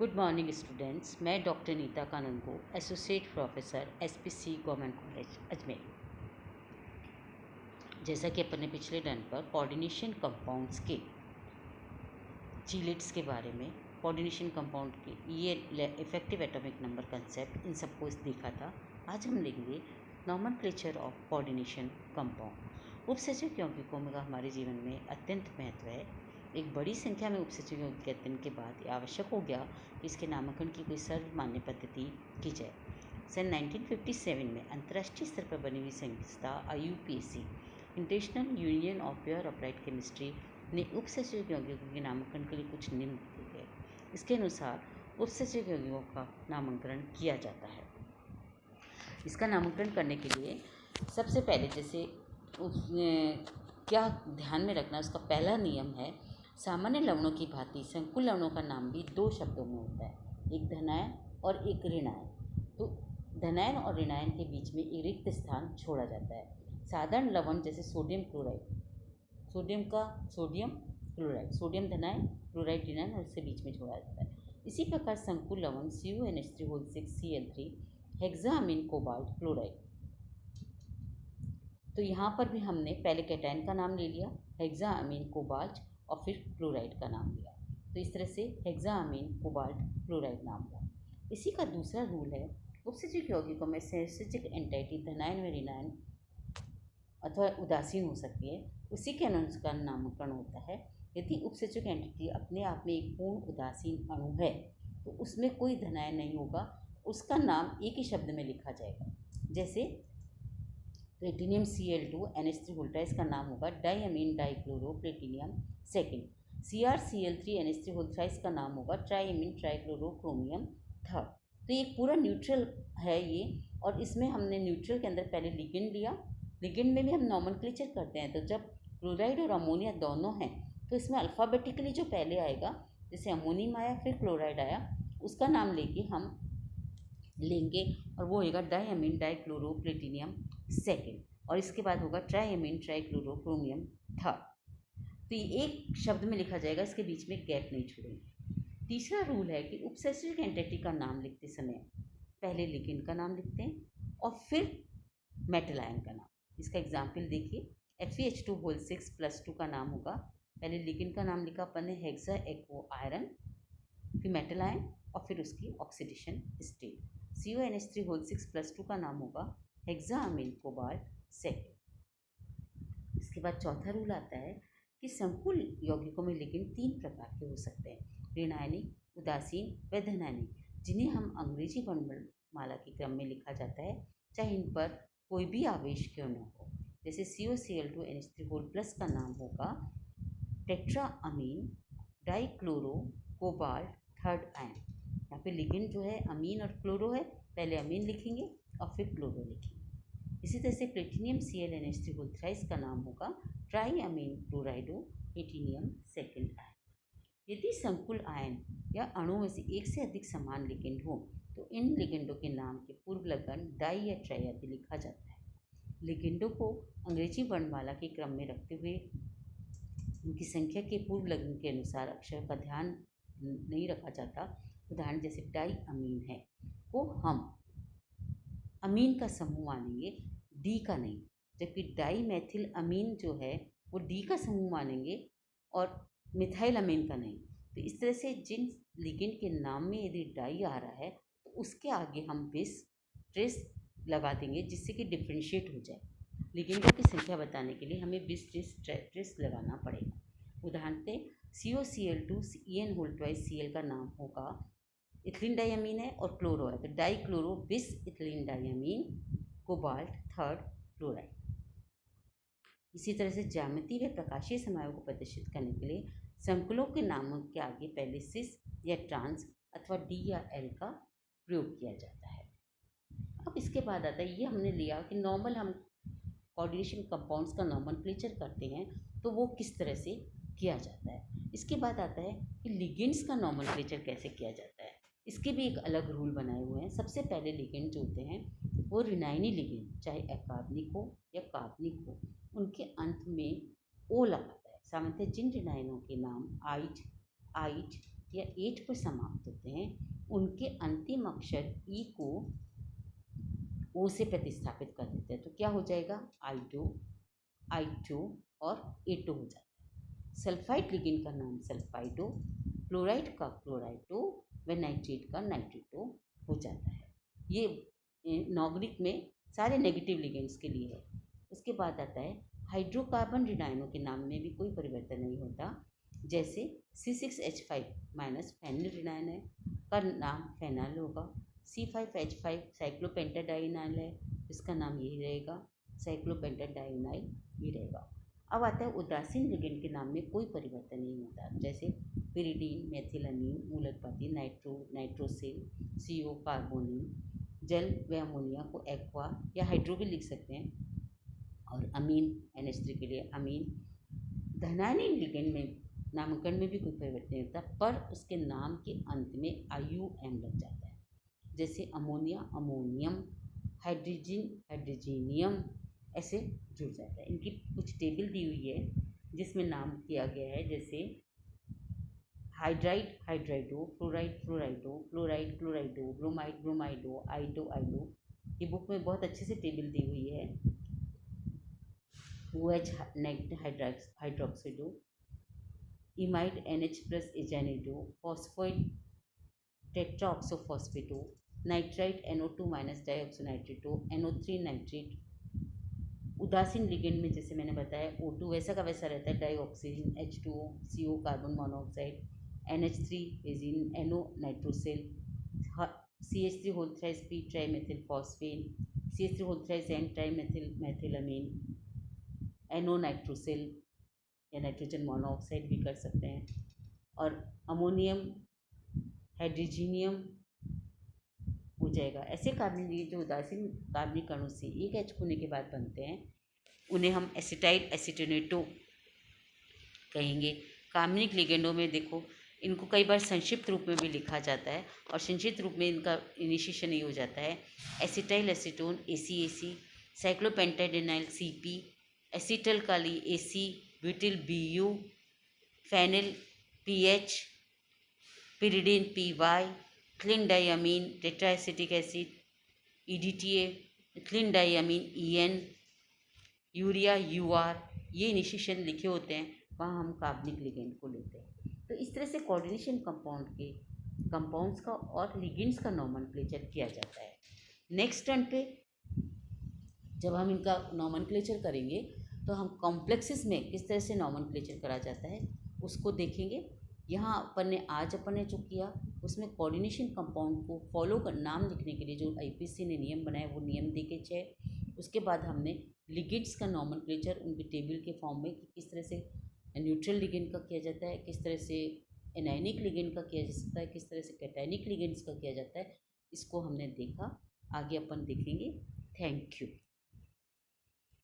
Good morning students. मैं doctor Neeta Kanungo, associate professor SPC government college Ajmer. जैसा कि अपन ने पिछले टर्न पर कोऑर्डिनेशन कंपाउंड्स के चीलेट्स के बारे में, कोऑर्डिनेशन कंपाउंड के ये इफेक्टिव एटॉमिक नंबर कंसेप्ट, इन सबको देखा था। आज हम लेंगे नॉमेनक्लेचर ऑफ कोऑर्डिनेशन कंपाउंड। उपसर्जक यौगिकों का हमारे जीवन में अत्यंत महत्व है। एक बड़ी संख्या में उपसर्जक यौगिक के अध्ययन के बाद यह आवश्यक हो गया कि इसके नामकरण की कोई सर्वमान्य पद्धति की जाए। सन 1957 में अंतर्राष्ट्रीय स्तर पर बनी हुई संस्था IUPAC, international union of pure applied chemistry, ने उपसर्जक यौगिकों के नामकरण के लिए कुछ नियम दिए गए। इसके अनुसार उपसर्जक यौगिकों का नामकरण किया जाता है। इसका नामकरण करने के लिए सबसे पहले जैसे क्या ध्यान में रखना, उसका पहला नियम है, सामान्य लवणों की भांति संकुल लवणों का नाम भी दो शब्दों में होता है, एक धनायन और एक ऋणायन। तो धनायन और ऋणायन के बीच में एक रिक्त स्थान छोड़ा जाता है। साधारण लवण जैसे sodium chloride, sodium chloride, sodium धनायन, क्लोराइड ऋणायन, और इसके बीच में छोड़ा जाता है। इसी प्रकार संकुल लवण CuNH3 हेक्साअमीन कोबाल्ट क्लोराइड। तो यहाँ पर भी हमने पहले कैटायन का नाम ले लिया, हेक्साअमीन कोबाल्ट, और फिर क्लोराइड का नाम लिया। तो इस तरह से हेक्साअमीन कोबाल्ट क्लोराइड नाम हुआ। इसी का दूसरा रूल है, उपसर्जक यौगिकों में संयोजक एंटिटी धनायन व ऋणायन अथवा उदासीन हो सकती है, उसी के अनुसार नामकरण होता है। यदि उपसर्जक एंटिटी अपने आप में एक पूर्ण उदासीन अणु है तो उसमें कोई धनायन नहीं होगा, उसका नाम एक ही शब्द में लिखा जाएगा। जैसे प्लेटिनियम Cl2NH3 इसका नाम होगा डाईअमीन डाईक्लोरो प्लेटिनियम सेकेंड। CrCl3NH3 इसका नाम होगा ट्राईअमीन ट्राईक्लोरो क्रोमियम थर्ड। तो ये पूरा न्यूट्रल है ये, और इसमें हमने न्यूट्रल के अंदर पहले लिगेंड लिया। लिगेंड में भी हम नॉमेनक्लेचर करते हैं, तो जब क्लोराइड और अमोनिया दोनों हैं तो इसमें अल्फ़ाबेटिकली जो पहले आएगा, जैसे अमोनियम आया फिर क्लोराइड आया, उसका नाम लेके हम लेंगे, और वो होगा डाईअमीन डाईक्लोरो प्लेटिनियम सेकेंड, और इसके बाद होगा ट्राईअमीन ट्राईक्लोरो क्रोमियम थर्ड। तो ये एक शब्द में लिखा जाएगा, इसके बीच में गैप नहीं छोड़ेंगे। तीसरा रूल है कि उपसर्जक एंटिटी का नाम लिखते समय पहले लिगेंड का नाम लिखते हैं और फिर मेटल आयन का नाम। इसका एग्जाम्पल देखिए, FeH2 6+2 का नाम होगा, पहले लिगेंड का नाम लिखा अपन ने हेक्सा एक्वो आयरन, फिर मेटल आयन और फिर उसकी ऑक्सीडेशन स्टेट। CuNH3 6+2 का नाम होगा हेक्साअमीन कोबाल्ट सेकेंड। इसके बाद चौथा रूल आता है कि संकुल यौगिकों में लिगेंड तीन प्रकार के हो सकते हैं, ऋणायनिक, उदासीन व धनायनिक, जिन्हें हम अंग्रेजी वर्णमाला के क्रम में लिखा जाता है, चाहे इन पर कोई भी आवेश क्यों न हो। जैसे CuCl2NH3 का नाम होगा टेट्राअमीन डाईक्लोरो कोबाल्ट थर्ड आयन। यहाँ पे लिगेंड जो है अमीन और क्लोरो है, पहले अमीन लिखेंगे और फिर क्लोरो लिखेंगे। इसी तरह से प्लेटिनियम ClNH3 का नाम होगा ट्राईअमीन क्लोराइडो प्लेटिनियम सेकेंड आयन। यदि संकुल आयन या अणु में से एक से अधिक समान लिगेंड हो तो इन लिगेंडों के नाम के पूर्व लग्न डाई या ट्राई आदि लिखा जाता है। लिगेंडों को अंग्रेजी वर्णमाला के क्रम में रखते हुए उनकी संख्या के पूर्व लग्न के अनुसार अक्षर का ध्यान नहीं रखा जाता। उदाहरण जैसे डाई अमीन है, वो हम अमीन का समूह मानेंगे, डी का नहीं, जबकि डाई मैथिल अमीन जो है वो डी का समूह मानेंगे और मिथाइल अमीन का नहीं। तो इस तरह से जिन लिगेंड के नाम में यदि डाई आ रहा है तो उसके आगे हम बिस ट्रेस लगा देंगे, जिससे कि डिफ्रेंशिएट हो जाए। लिगेंडों की संख्या बताने के लिए हमें बिस ट्रेस लगाना पड़ेगा। उदाहरण से COCl2En2Cl का नाम होगा इथिलीन डाईअमीन है और क्लोरो है, तो डाई क्लोरो बिस इथिलीन डाईअमीन कोबाल्ट थर्ड क्लोराइड। इसी तरह से ज्यामिति व प्रकाशीय समायों को प्रदर्शित करने के लिए संकुलों के नामों के आगे पहले सिस या ट्रांस अथवा डी या एल का प्रयोग किया जाता है। अब इसके बाद आता है, ये हमने लिया कि नॉर्मल हम कोऑर्डिनेशन कंपाउंड्स का नॉमेनक्लेचर करते हैं तो वो किस तरह से किया जाता है। इसके बाद आता है कि लिगेंड्स का नॉमेनक्लेचर कैसे किया जाता है। इसके भी एक अलग रूल बनाए हुए हैं। सबसे पहले लिगेंड जो होते हैं वो ऋणायनी लिगेंड, चाहे अकार्बनिक हो या कार्बनिक हो, उनके अंत में ओ लगाता है। सामान्यतः जिन ऋणायनों के नाम आइच, या 8 पर समाप्त होते हैं उनके अंतिम अक्षर ई को ओ से प्रतिस्थापित कर देते हैं, तो क्या हो जाएगा I2 और A2 हो जाता है। सल्फाइड लिगेंड का नाम सल्फाइडो, क्लोराइड का क्लोराइडो व नाइट्रेट का नाइट्रेटो हो जाता है। ये नॉर्गेनिक में सारे नेगेटिव लिगेंड्स के लिए है। उसके बाद आता है हाइड्रोकार्बन ऋणायनों के नाम में भी कोई परिवर्तन नहीं होता। जैसे C6H5- फेनिल ऋणायन है, का नाम फेनल होगा। C5H5 साइक्लोपेंटाडाइनाइल है, इसका नाम यही रहेगा, साइक्लोपेंटाडाइनाइल ही रहेगा। अब आता है उदासीन लिगेंड के नाम में कोई परिवर्तन नहीं होता। जैसे पिरिडीन, मेथिलानीन, मूलकपाती, नाइट्रोसिल, CO कार्बोनिल, जल व अमोनिया को एक्वा या हाइड्रो भी लिख सकते हैं। और अमीन NH3 के लिए अमीन। धनायनिक लिगेंड में नामकरण में भी कोई परिवर्तन नहीं होता, पर उसके नाम के अंत में IUM लग जाता है। जैसे अमोनिया अमोनियम, हाइड्रोजन हाइड्रोजीनियम, ऐसे जुड़ जाता है। इनकी कुछ टेबल दी हुई है जिसमें नाम किया गया है, जैसे हाइड्राइड हाइड्राइडो, फ्लोराइड फ्लोराइडो, क्लोराइड क्लोराइडो, ब्रोमाइड ब्रोमाइडो, आइडो आइडो। ये बुक में बहुत अच्छे से टेबल दी हुई है। OH hydroxido, imide NH+ azanido, phosphide tetraoxophosphato, nitrite NO2- dioxonitrato, NO3 nitrate. उदासीन लिगेंड में जैसे मैंने बताया O2 वैसा का वैसा रहता है, dioxygen H2O, CO carbon monoxide, NH3 रेजिन, NO nitrosyl, CH3 whole thrice P trimethyl phosphine, CH3 whole thrice N trimethyl methylamine, NO nitrosyl या नाइट्रोजन मोनोऑक्साइड भी कर सकते हैं। और अमोनियम हाइड्रोजीनियम हो जाएगा। ऐसे कार्बनिक जो उदासीन कार्बनिक अणु से एक H होने के बाद बनते हैं उन्हें हम एसिटाइल एसिटोनेटो कहेंगे। कार्बनिक लिगेंडों में देखो इनको कई बार संक्षिप्त रूप में भी लिखा जाता है और संक्षिप्त रूप में इनका इनिशिएशन ये हो जाता है acetyl acetone ACAC, cyclopentadienyl CP, acetyl काली AC, butyl BU, phenyl PH, pyridine PY, ethylene diamine tetraacetic acid EDTA, ethylene diamine EN, urea UR। ये इनिशिएशन लिखे होते हैं, वहाँ हम कार्बनिक लिगेंड को लेते हैं। तो इस तरह से कोऑर्डिनेशन कंपाउंड्स का और लिगेंड्स का नोमेनक्लेचर किया जाता है। नेक्स्ट टर्न पे जब हम इनका नोमेनक्लेचर करेंगे तो हम कॉम्प्लेक्सेस में किस तरह से नोमेनक्लेचर करा जाता है उसको देखेंगे। यहाँ अपन ने जो किया उसमें कोऑर्डिनेशन कंपाउंड को फॉलो कर नाम लिखने के लिए जो IPC ने नियम बनाए वो नियम देखे 6। उसके बाद हमने लिगेंड्स का नोमेनक्लेचर उनके टेबल के फॉर्म में किस तरह से न्यूट्रल लिगेंड का किया जाता है, किस तरह से एनायनिक लिगेंड का किया जा सकता है, किस तरह से कैटायनिक लिगेंड्स का किया जाता है, इसको हमने देखा। आगे अपन देखेंगे। Thank you.